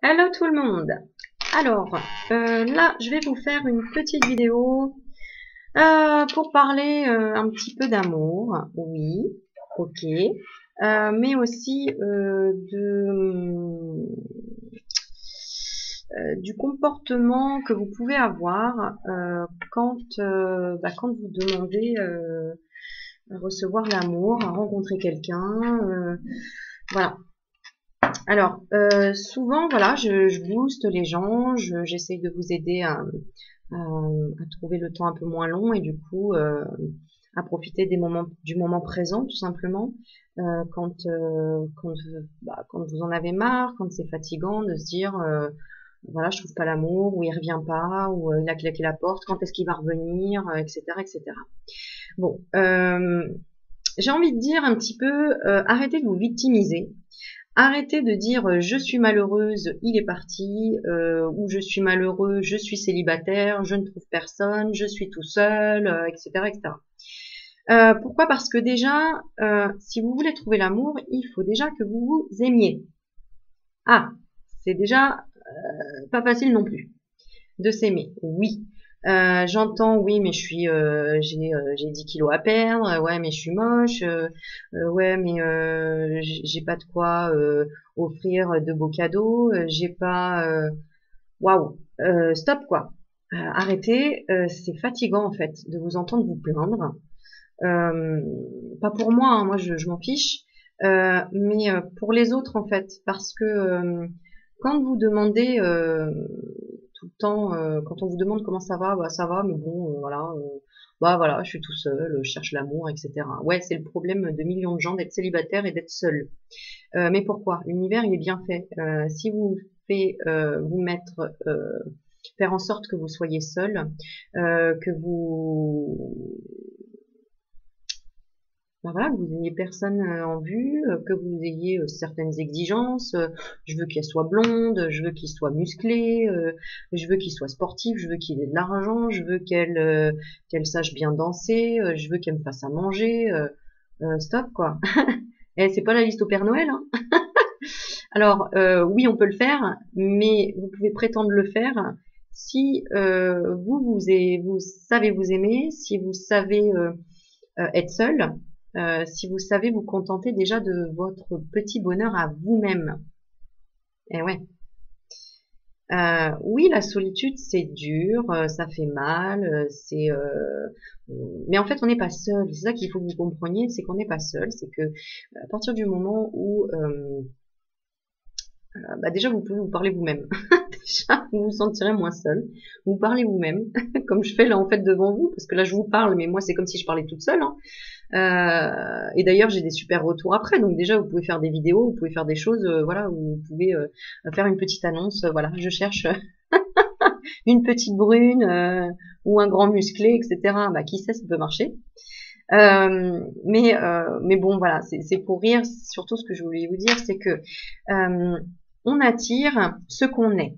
Hello tout le monde. Alors, là, je vais vous faire une petite vidéo pour parler un petit peu d'amour. Oui, ok. Mais aussi du comportement que vous pouvez avoir quand vous demandez à recevoir l'amour, à rencontrer quelqu'un. Voilà. Alors, souvent, voilà, je booste les gens, j'essaye de vous aider à trouver le temps un peu moins long et du coup à profiter du moment présent, tout simplement. Quand vous en avez marre, quand c'est fatigant de se dire, voilà, je trouve pas l'amour, ou il revient pas, ou il a claqué la porte, quand est-ce qu'il va revenir, etc., etc. Bon, j'ai envie de dire un petit peu, arrêtez de vous victimiser. Arrêtez de dire je suis malheureuse, il est parti, ou je suis malheureux, je suis célibataire, je ne trouve personne, je suis tout seul, etc., etc. Pourquoi? Parce que déjà, si vous voulez trouver l'amour, il faut déjà que vous vous aimiez. Ah, c'est déjà pas facile non plus de s'aimer. Oui. J'entends, oui, mais j'ai 10 kilos à perdre, ouais, mais je suis moche, ouais, mais j'ai pas de quoi offrir de beaux cadeaux, j'ai pas, waouh, stop quoi. Arrêtez, c'est fatigant en fait de vous entendre vous plaindre. Euh, Pas pour moi, hein, moi je m'en fiche, mais pour les autres en fait, parce que quand vous demandez tout le temps, quand on vous demande comment ça va, mais bon, voilà, bah voilà, je suis tout seul, je cherche l'amour, etc. Ouais, c'est le problème de millions de gens d'être célibataire et d'être seul. Mais pourquoi? L'univers il est bien fait. Si vous fait vous mettre faire en sorte que vous soyez seul, que vous ben voilà, que vous n'ayez personne en vue, que vous ayez certaines exigences. Je veux qu'elle soit blonde, je veux qu'il soit musclé, je veux qu'il soit sportif, je veux qu'il ait de l'argent, je veux qu'elle sache bien danser, je veux qu'elle me fasse à manger. Stop quoi. Et c'est pas la liste au Père Noël, hein. Alors oui, on peut le faire, mais vous pouvez prétendre le faire si vous savez vous aimer, si vous savez être seul, si vous savez vous contenter déjà de votre petit bonheur à vous-même. Et ouais. Oui, la solitude, c'est dur, ça fait mal, mais en fait, on n'est pas seul. C'est ça qu'il faut que vous compreniez, c'est qu'on n'est pas seul. C'est que à partir du moment où, bah déjà, vous pouvez vous parler vous-même. Déjà, vous vous sentirez moins seul. Vous parlez vous-même, comme je fais là en fait devant vous, parce que là, je vous parle, mais moi, c'est comme si je parlais toute seule, hein. Et d'ailleurs, j'ai des super retours après. Donc déjà, vous pouvez faire des vidéos, vous pouvez faire des choses, voilà, où vous pouvez faire une petite annonce. Voilà, je cherche une petite brune ou un grand musclé, etc. Bah, qui sait, ça peut marcher. Mais bon, voilà, c'est pour rire. Surtout, ce que je voulais vous dire, c'est que on attire ce qu'on est.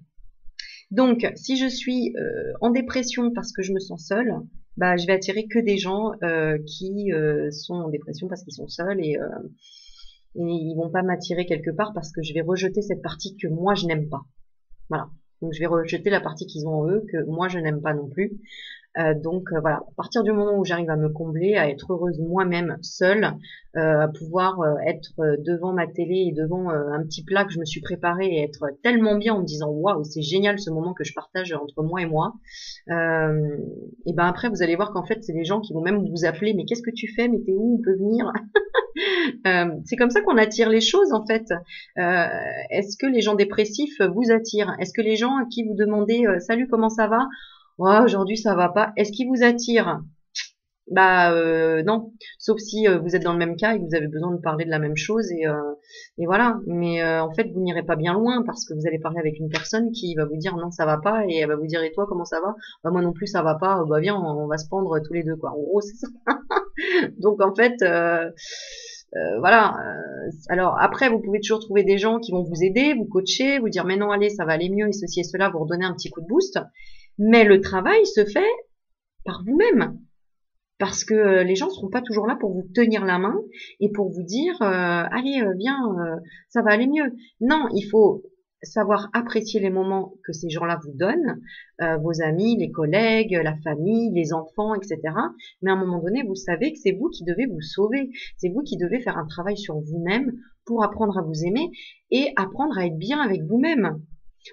Donc, si je suis en dépression parce que je me sens seule, bah, je vais attirer que des gens qui sont en dépression parce qu'ils sont seuls et ils vont pas m'attirer quelque part parce que je vais rejeter cette partie que moi je n'aime pas. Voilà. Donc, je vais rejeter la partie qu'ils ont en eux que moi je n'aime pas non plus. Donc voilà, à partir du moment où j'arrive à me combler, à être heureuse moi-même seule, à pouvoir être devant ma télé et devant un petit plat que je me suis préparé et être tellement bien en me disant waouh, c'est génial ce moment que je partage entre moi et moi. Et ben après vous allez voir qu'en fait c'est des gens qui vont même vous appeler, mais qu'est-ce que tu fais, mais t'es où, on peut venir. C'est comme ça qu'on attire les choses en fait. Est-ce que les gens dépressifs vous attirent? Est-ce que les gens à qui vous demandez salut, comment ça va? Ouais, aujourd'hui ça va pas. Est-ce qu'ils vous attirent? Bah non, sauf si vous êtes dans le même cas et que vous avez besoin de parler de la même chose et voilà. Mais en fait vous n'irez pas bien loin parce que vous allez parler avec une personne qui va vous dire non ça va pas et elle va vous dire et toi comment ça va? Bah moi non plus ça va pas. Bah viens on va se pendre tous les deux quoi. En gros c'est ça. Donc en fait voilà. Alors après, vous pouvez toujours trouver des gens qui vont vous aider, vous coacher, vous dire mais non, allez, ça va aller mieux et ceci et cela, vous redonner un petit coup de boost. Mais le travail se fait par vous-même. Parce que les gens ne seront pas toujours là pour vous tenir la main et pour vous dire allez, viens, ça va aller mieux. Non, il faut savoir apprécier les moments que ces gens-là vous donnent, vos amis, les collègues, la famille, les enfants, etc. Mais à un moment donné, vous savez que c'est vous qui devez vous sauver, c'est vous qui devez faire un travail sur vous-même pour apprendre à vous aimer et apprendre à être bien avec vous-même.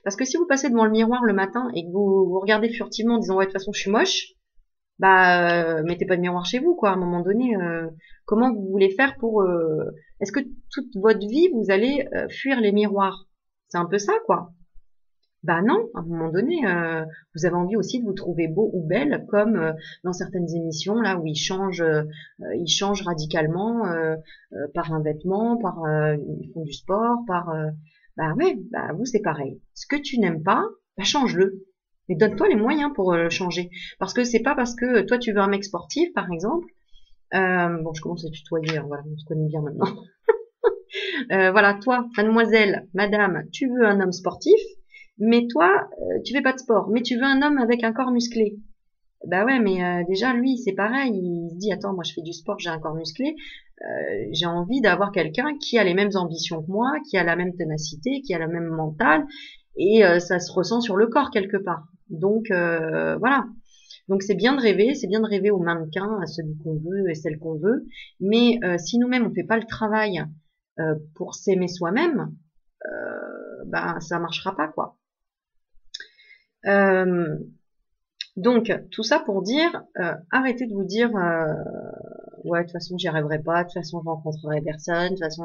Parce que si vous passez devant le miroir le matin et que vous regardez furtivement en disant ouais de toute façon je suis moche, bah mettez pas de miroir chez vous quoi. À un moment donné, comment vous voulez faire pour est-ce que toute votre vie vous allez fuir les miroirs? C'est un peu ça quoi. Bah non, à un moment donné, vous avez envie aussi de vous trouver beau ou belle, comme dans certaines émissions là où ils changent radicalement par un vêtement, ils font du sport, bah ouais, bah vous c'est pareil. Ce que tu n'aimes pas, bah change-le. Mais donne-toi les moyens pour le changer. Parce que c'est pas parce que toi tu veux un mec sportif, par exemple. Bon, je commence à tutoyer, hein, voilà, on se connaît bien maintenant. Voilà, toi, mademoiselle, madame, tu veux un homme sportif, mais toi, tu fais pas de sport, mais tu veux un homme avec un corps musclé. Bah ouais, mais déjà lui, c'est pareil, il se dit attends, moi je fais du sport, j'ai un corps musclé, j'ai envie d'avoir quelqu'un qui a les mêmes ambitions que moi, qui a la même ténacité, qui a la même mentale, et ça se ressent sur le corps quelque part. Donc voilà. Donc c'est bien de rêver, c'est bien de rêver au mannequin, à celui qu'on veut et celle qu'on veut, mais si nous-mêmes on fait pas le travail pour s'aimer soi-même, ben ça marchera pas quoi. Donc tout ça pour dire, arrêtez de vous dire ouais de toute façon j'y arriverai pas, de toute façon je rencontrerai personne, de toute façon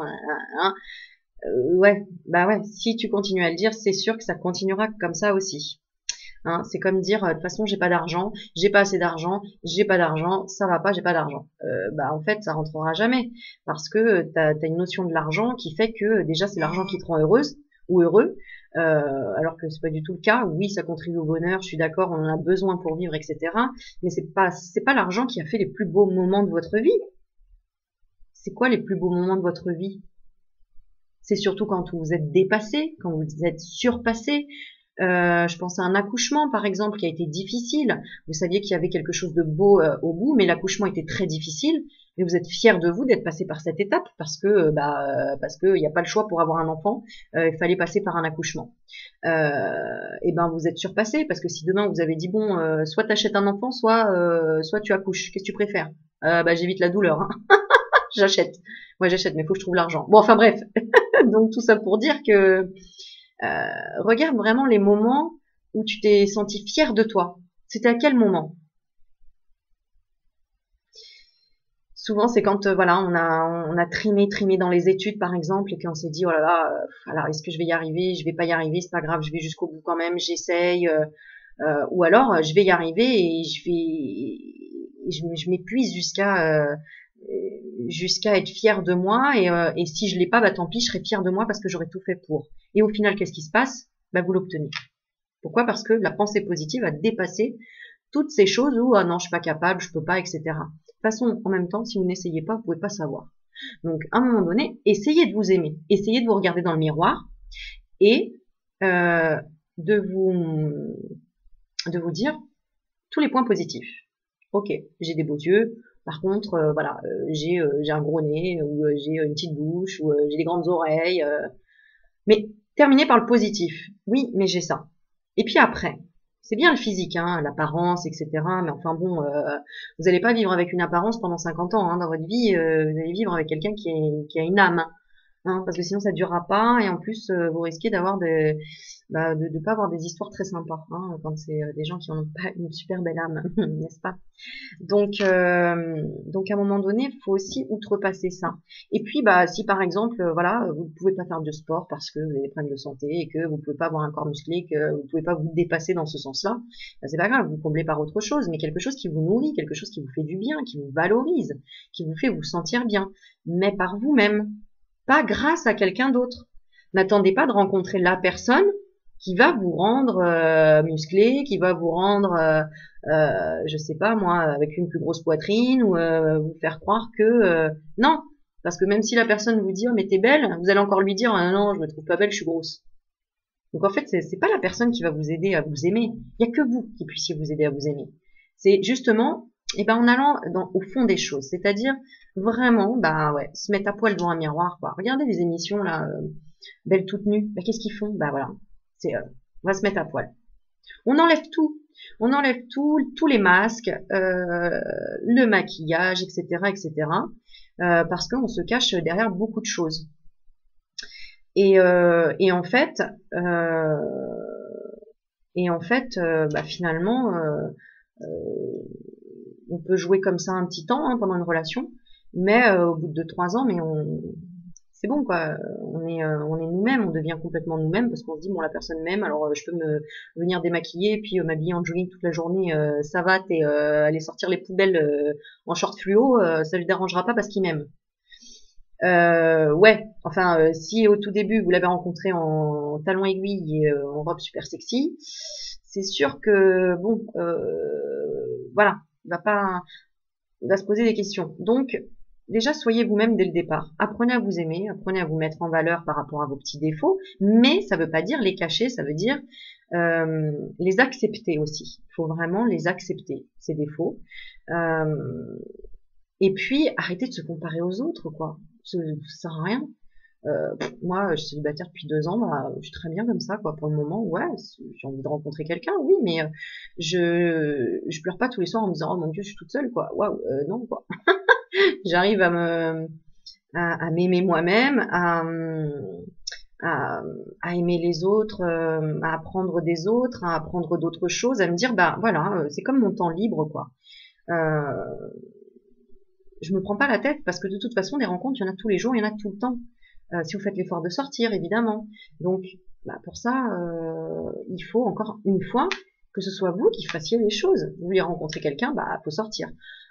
ouais bah ouais si tu continues à le dire c'est sûr que ça continuera comme ça aussi. Hein, c'est comme dire de toute façon j'ai pas d'argent, j'ai pas assez d'argent, j'ai pas d'argent, ça va pas, j'ai pas d'argent. Bah en fait ça rentrera jamais parce que t'as une notion de l'argent qui fait que déjà c'est l'argent qui te rend heureuse ou heureux, alors que c'est pas du tout le cas. Oui ça contribue au bonheur, je suis d'accord, on en a besoin pour vivre etc. Mais c'est pas l'argent qui a fait les plus beaux moments de votre vie. C'est quoi les plus beaux moments de votre vie? C'est surtout quand vous êtes dépassé, quand vous êtes surpassé. Je pense à un accouchement, par exemple, qui a été difficile. Vous saviez qu'il y avait quelque chose de beau au bout, mais l'accouchement était très difficile. Mais vous êtes fier de vous d'être passé par cette étape parce que il n'y a pas le choix pour avoir un enfant. Il fallait passer par un accouchement. Et ben vous êtes surpassé parce que si demain vous avez dit bon, soit t'achètes un enfant, soit tu accouches. Qu'est-ce que tu préfères? Bah j'évite la douleur. Hein. J'achète. Moi j'achète, mais il faut que je trouve l'argent. Bon enfin bref. Donc tout ça pour dire que regarde vraiment les moments où tu t'es senti fier de toi. C'était à quel moment? Souvent, c'est quand voilà, on a trimé dans les études, par exemple, et qu'on s'est dit oh là là, alors est-ce que je vais y arriver? Je vais pas y arriver, c'est pas grave, je vais jusqu'au bout quand même, j'essaye. Ou alors, je vais y arriver et je m'épuise jusqu'à être fière de moi et si je l'ai pas, bah tant pis, je serai fière de moi parce que j'aurais tout fait pour. Et au final, qu'est-ce qui se passe? Bah vous l'obtenez. Pourquoi? Parce que la pensée positive a dépassé toutes ces choses où ah non, je suis pas capable, je peux pas, etc. De toute façon, en même temps, si vous n'essayez pas, vous pouvez pas savoir. Donc, à un moment donné, essayez de vous aimer, essayez de vous regarder dans le miroir et euh, de vous dire tous les points positifs. Ok, j'ai des beaux yeux. Par contre, voilà, j'ai un gros nez, ou j'ai une petite bouche, ou j'ai des grandes oreilles. Mais terminez par le positif. Oui, mais j'ai ça. Et puis après, c'est bien le physique, hein, l'apparence, etc. Mais enfin bon, vous n'allez pas vivre avec une apparence pendant 50 ans. Hein, dans votre vie, vous allez vivre avec quelqu'un qui a une âme. Hein, parce que sinon ça durera pas et en plus vous risquez d'avoir de pas avoir des histoires très sympas hein, quand c'est des gens qui n'ont pas une super belle âme, n'est-ce pas? Donc à un moment donné, il faut aussi outrepasser ça. Et puis bah si par exemple voilà, vous ne pouvez pas faire de sport parce que vous avez des problèmes de santé et que vous pouvez pas avoir un corps musclé, que vous pouvez pas vous dépasser dans ce sens-là, bah, c'est pas grave, vous comblez par autre chose, mais quelque chose qui vous nourrit, quelque chose qui vous fait du bien, qui vous valorise, qui vous fait vous sentir bien, mais par vous-même, pas grâce à quelqu'un d'autre. N'attendez pas de rencontrer la personne qui va vous rendre musclé, qui va vous rendre je sais pas moi, avec une plus grosse poitrine ou vous faire croire que non, parce que même si la personne vous dit oh mais t'es belle, vous allez encore lui dire ah, non je me trouve pas belle, je suis grosse. Donc en fait c'est pas la personne qui va vous aider à vous aimer, il y a que vous qui puissiez vous aider à vous aimer. C'est justement en allant au fond des choses, c'est-à-dire vraiment bah ouais se mettre à poil devant un miroir quoi. Regardez les émissions là. belles toutes nues. Bah, qu'est-ce qu'ils font? Bah voilà, c'est on va se mettre à poil. On enlève tout. On enlève tout, tous les masques, le maquillage, etc., etc., parce qu'on se cache derrière beaucoup de choses. Et en fait, bah, finalement, on peut jouer comme ça un petit temps hein, pendant une relation, mais au bout de 3 ans, mais c'est bon quoi, on est nous-mêmes, on devient complètement nous-mêmes parce qu'on se dit bon la personne m'aime, alors je peux me venir démaquiller puis m'habiller en jogging toute la journée, savate et aller sortir les poubelles en short fluo, ça lui dérangera pas parce qu'il m'aime. Ouais, enfin si au tout début vous l'avez rencontré en talons aiguilles et en robe super sexy, c'est sûr que bon, voilà, il va se poser des questions. Donc déjà, soyez vous-même dès le départ. Apprenez à vous aimer, apprenez à vous mettre en valeur par rapport à vos petits défauts, mais ça veut pas dire les cacher, ça veut dire les accepter aussi. Il faut vraiment les accepter, ces défauts. Et puis, arrêtez de se comparer aux autres, quoi. Ça sert à rien. Moi, je suis célibataire depuis 2 ans, bah, je suis très bien comme ça, quoi. Pour le moment, ouais, j'ai envie de rencontrer quelqu'un, oui, mais je pleure pas tous les soirs en me disant, oh mon Dieu, je suis toute seule, quoi. Waouh, non, quoi. J'arrive à m'aimer moi-même, à aimer les autres, à apprendre des autres, à apprendre d'autres choses, à me dire, bah voilà, c'est comme mon temps libre, quoi. Je me prends pas la tête parce que de toute façon, des rencontres, il y en a tous les jours, il y en a tout le temps. Si vous faites l'effort de sortir, évidemment. Donc, bah, pour ça, il faut encore une fois que ce soit vous qui fassiez les choses. Vous voulez rencontrer quelqu'un, bah, faut sortir.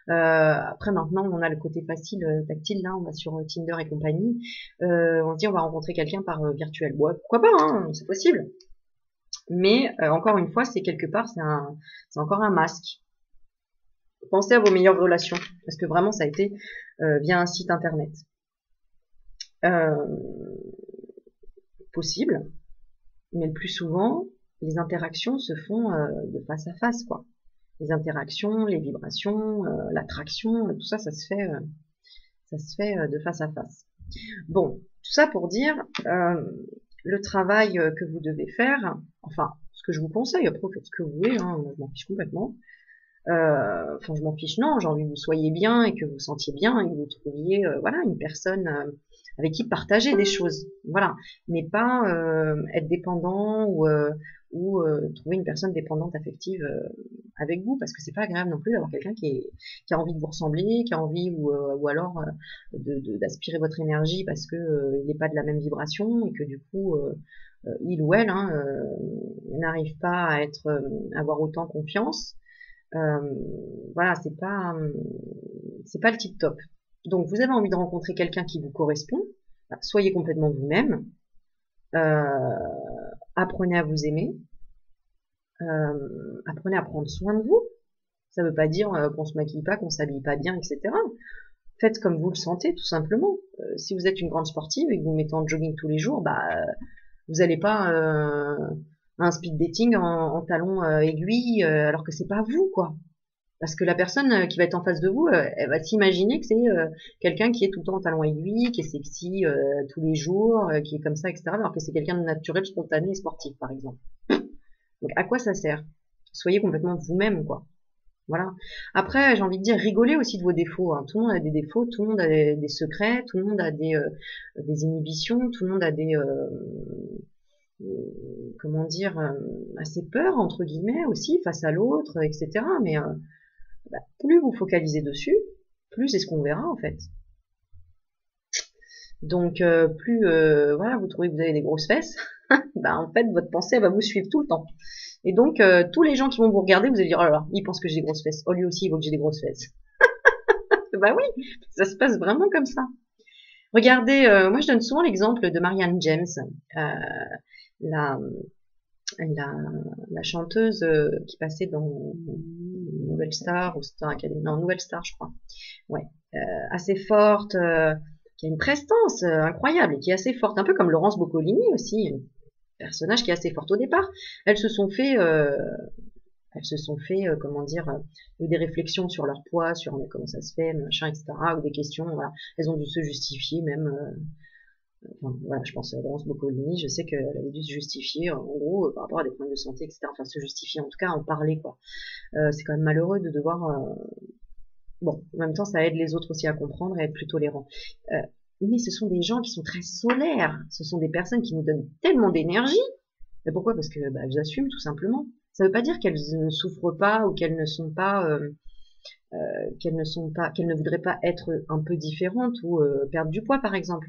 Après, maintenant, on a le côté facile, tactile, là, on va sur Tinder et compagnie. On se dit, on va rencontrer quelqu'un par virtuel. Bon, pourquoi pas, hein, c'est possible. Mais encore une fois, c'est quelque part, c'est encore un masque. Pensez à vos meilleures relations, parce que vraiment, ça a été via un site internet. Possible, mais le plus souvent, les interactions se font de face à face, quoi. Les interactions, les vibrations, l'attraction, tout ça, ça se fait de face à face. Bon, tout ça pour dire le travail que vous devez faire, enfin, ce que je vous conseille, après vous faites ce que vous voulez, hein, moi je m'en fiche complètement. Enfin, je m'en fiche, non, j'ai envie que vous soyez bien et que vous vous sentiez bien et que vous trouviez, voilà, une personne avec qui partager des choses, voilà, mais pas être dépendant ou trouver une personne dépendante affective avec vous, parce que c'est pas agréable non plus d'avoir quelqu'un qui a envie de vous ressembler, qui a envie ou alors d'aspirer votre énergie parce que il n'est pas de la même vibration et que du coup il ou elle hein, n'arrive pas à être avoir autant confiance. Voilà, c'est pas le tip top. Donc vous avez envie de rencontrer quelqu'un qui vous correspond, bah, soyez complètement vous-même, apprenez à vous aimer, apprenez à prendre soin de vous. Ça veut pas dire qu'on se maquille pas, qu'on s'habille pas bien, etc. Faites comme vous le sentez, tout simplement. Si vous êtes une grande sportive et que vous mettez en jogging tous les jours, bah vous allez pas un speed dating en talons aiguilles alors que c'est pas vous, quoi. Parce que la personne qui va être en face de vous, elle va s'imaginer que c'est quelqu'un qui est tout le temps en talons aiguilles, qui est sexy tous les jours, qui est comme ça, etc. Alors que c'est quelqu'un de naturel, spontané et sportif, par exemple. Donc à quoi ça sert? Soyez complètement vous-même, quoi. Voilà. Après, j'ai envie de dire, rigolez aussi de vos défauts. Hein. Tout le monde a des défauts, tout le monde a des secrets, tout le monde a des inhibitions, tout le monde a des comment dire, assez peur entre guillemets aussi face à l'autre, etc. Mais bah, plus vous focalisez dessus, plus c'est ce qu'on verra en fait. Donc plus voilà, vous trouvez que vous avez des grosses fesses, bah en fait votre pensée elle va vous suivre tout le temps. Et donc tous les gens qui vont vous regarder, vous allez dire oh là là, il pense que j'ai des grosses fesses. Oh lui aussi il veut que j'ai des grosses fesses. Bah oui, ça se passe vraiment comme ça. Regardez, moi je donne souvent l'exemple de Marianne James, la, la chanteuse qui passait dans Nouvelle Star ou Star Academy, non Nouvelle Star je crois. Ouais, assez forte, qui a une prestance incroyable et qui est assez forte, un peu comme Laurence Boccolini aussi, un personnage qui est assez forte au départ. Elles se sont fait comment dire, des réflexions sur leur poids, sur mais comment ça se fait, machin, etc. ou des questions, voilà. Elles ont dû se justifier même Enfin, voilà, je pense à Laurence Boccolini, je sais qu'elle avait dû se justifier, en gros, par rapport à des problèmes de santé, etc. Enfin, se justifier, en tout cas, en parler, quoi. C'est quand même malheureux de devoir... Bon, en même temps, ça aide les autres aussi à comprendre et à être plus tolérants. Euh, mais ce sont des gens qui sont très solaires. Ce sont des personnes qui nous donnent tellement d'énergie. Mais pourquoi? Parce que bah, elles assument, tout simplement. Ça ne veut pas dire qu'elles ne souffrent pas ou qu'elles ne sont pas... qu'elles ne voudraient pas être un peu différentes ou perdre du poids, par exemple.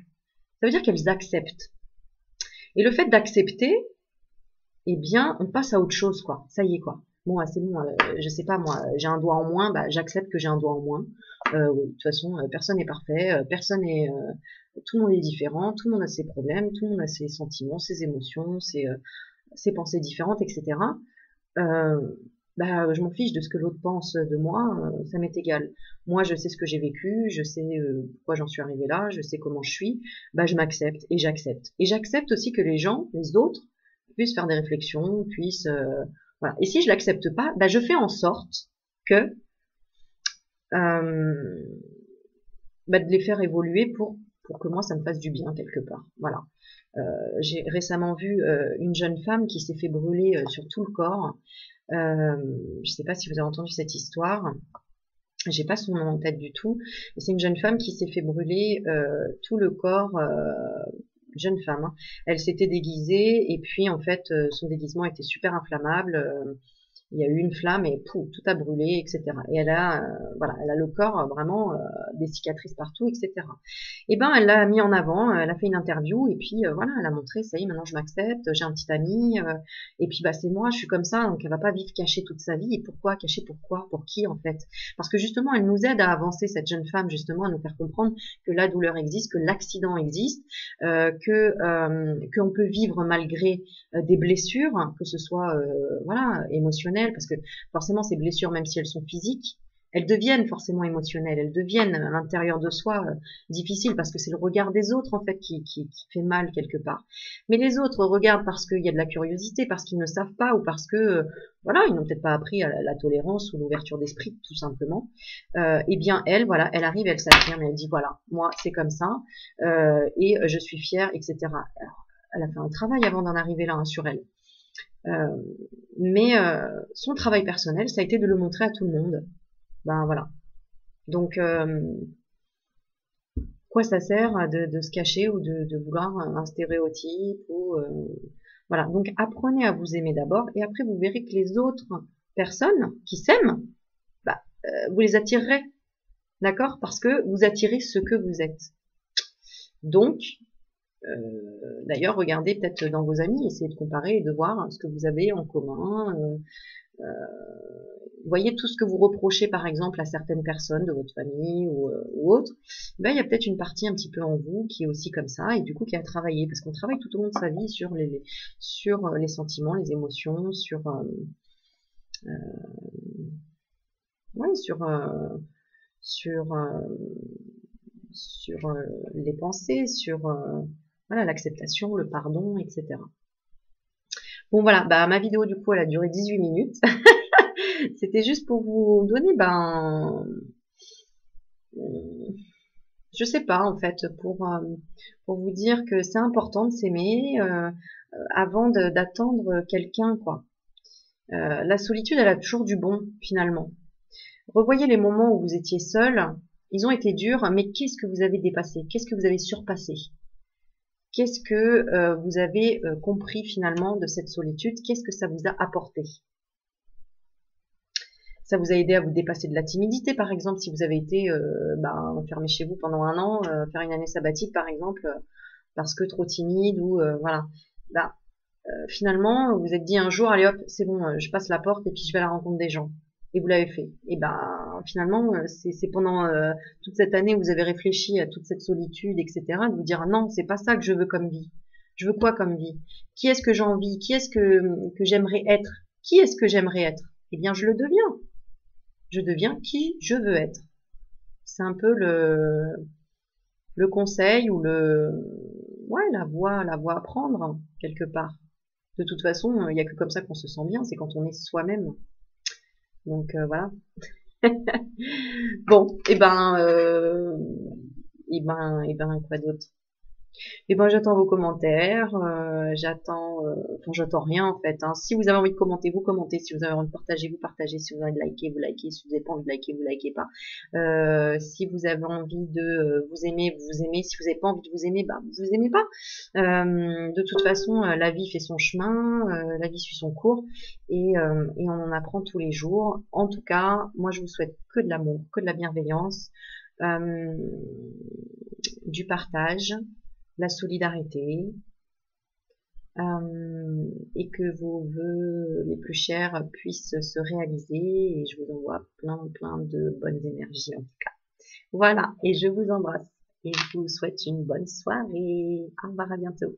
Ça veut dire qu'elles acceptent. Et le fait d'accepter, eh bien, on passe à autre chose, quoi. Ça y est, quoi. Bon, c'est bon, je sais pas, moi, j'ai un doigt en moins, bah, j'accepte que j'ai un doigt en moins. Oui, de toute façon, personne n'est parfait, tout le monde est différent, tout le monde a ses problèmes, tout le monde a ses sentiments, ses émotions, ses pensées différentes, etc. Euh, Bah, je m'en fiche de ce que l'autre pense de moi, ça m'est égal. Moi, je sais ce que j'ai vécu, je sais pourquoi j'en suis arrivée là, je sais comment je suis, bah, je m'accepte et j'accepte. Et j'accepte aussi que les gens, les autres, puissent faire des réflexions, voilà. Et si je l'accepte pas, bah, je fais en sorte que euh, bah, de les faire évoluer pour que moi, ça me fasse du bien quelque part. Voilà. J'ai récemment vu une jeune femme qui s'est fait brûler sur tout le corps. Je sais pas si vous avez entendu cette histoire. J'ai pas son nom en tête du tout. C'est une jeune femme qui s'est fait brûler tout le corps. Jeune femme, hein. Elle s'était déguisée et puis en fait son déguisement était super inflammable. Il y a eu une flamme et pouf, tout a brûlé, etc. Et voilà, elle a le corps vraiment des cicatrices partout, etc. Et ben, elle l'a mis en avant, elle a fait une interview et puis voilà, elle a montré, ça y est, maintenant je m'accepte, j'ai un petit ami et puis bah c'est moi, je suis comme ça, donc elle va pas vivre cachée toute sa vie. Et pourquoi cacher? Pourquoi? Pour qui en fait? Parce que justement, elle nous aide à avancer, cette jeune femme, justement, à nous faire comprendre que la douleur existe, que l'accident existe, qu'on peut vivre malgré des blessures, que ce soit voilà émotionnelles, parce que forcément ces blessures, même si elles sont physiques, elles deviennent forcément émotionnelles, elles deviennent à l'intérieur de soi difficiles, parce que c'est le regard des autres en fait qui fait mal quelque part. Mais les autres regardent parce qu'il y a de la curiosité, parce qu'ils ne savent pas, ou parce que voilà, ils n'ont peut-être pas appris à la tolérance ou l'ouverture d'esprit, tout simplement. Et bien elle, voilà, elle arrive, elle s'affirme, elle dit voilà, moi c'est comme ça, et je suis fière, etc. Alors, elle a fait un travail avant d'en arriver là, hein, sur elle. Euh, mais son travail personnel, ça a été de le montrer à tout le monde. Ben voilà. Donc, quoi ça sert de se cacher ou de vouloir un stéréotype ou voilà. Donc, apprenez à vous aimer d'abord et après vous verrez que les autres personnes qui s'aiment, bah, vous les attirerez, d'accord? Parce que vous attirez ce que vous êtes. Donc, d'ailleurs, regardez peut-être dans vos amis, essayez de comparer et de voir ce que vous avez en commun. Voyez tout ce que vous reprochez, par exemple, à certaines personnes de votre famille ou autres. Ben, il y a peut-être une partie un petit peu en vous qui est aussi comme ça et du coup qui a travaillé, parce qu'on travaille tout au long de sa vie sur les sentiments, les émotions, ouais, sur les pensées, voilà, l'acceptation, le pardon, etc. Bon voilà, bah ma vidéo du coup elle a duré 18 minutes. C'était juste pour vous donner je sais pas en fait, pour vous dire que c'est important de s'aimer avant d'attendre quelqu'un, quoi. La solitude, elle a toujours du bon finalement. Revoyez les moments où vous étiez seul, ils ont été durs, mais qu'est-ce que vous avez dépassé? Qu'est-ce que vous avez surpassé? Qu'est-ce que vous avez compris finalement de cette solitude? Qu'est-ce que ça vous a apporté? Ça vous a aidé à vous dépasser de la timidité, par exemple, si vous avez été enfermé chez vous pendant un an, faire une année sabbatique, par exemple, parce que trop timide ou voilà. Bah, finalement, vous vous êtes dit un jour, allez hop, c'est bon, je passe la porte et puis je vais à la rencontre des gens. Et vous l'avez fait. Et ben finalement, c'est pendant toute cette année où vous avez réfléchi à toute cette solitude, etc., de vous dire non, c'est pas ça que je veux comme vie. Je veux quoi comme vie? Qui est-ce que j'ai envie? Qui est-ce que j'aimerais être? Qui est-ce que j'aimerais être? Eh bien, je le deviens. Je deviens qui je veux être. C'est un peu le conseil ou ouais, la voie à prendre quelque part. De toute façon, il n'y a que comme ça qu'on se sent bien, c'est quand on est soi-même. Donc voilà. Bon, et ben, quoi d'autre? Et ben j'attends vos commentaires, enfin j'attends rien en fait, hein. Si vous avez envie de commenter, vous commentez. Si vous avez envie de partager, vous partagez. Si vous avez envie de liker, vous likez. Si vous n'avez pas envie de liker, vous likez pas. Si vous avez envie de vous aimer, vous vous aimez. Si vous n'avez pas envie de vous aimer, bah vous vous aimez pas. De toute façon, la vie fait son chemin, la vie suit son cours, et on en apprend tous les jours. En tout cas, moi je vous souhaite que de l'amour, que de la bienveillance, euh, du partage, la solidarité, et que vos vœux les plus chers puissent se réaliser, et je vous envoie plein de bonnes énergies en tout cas. Voilà, et je vous embrasse et je vous souhaite une bonne soirée. Au revoir, à bientôt.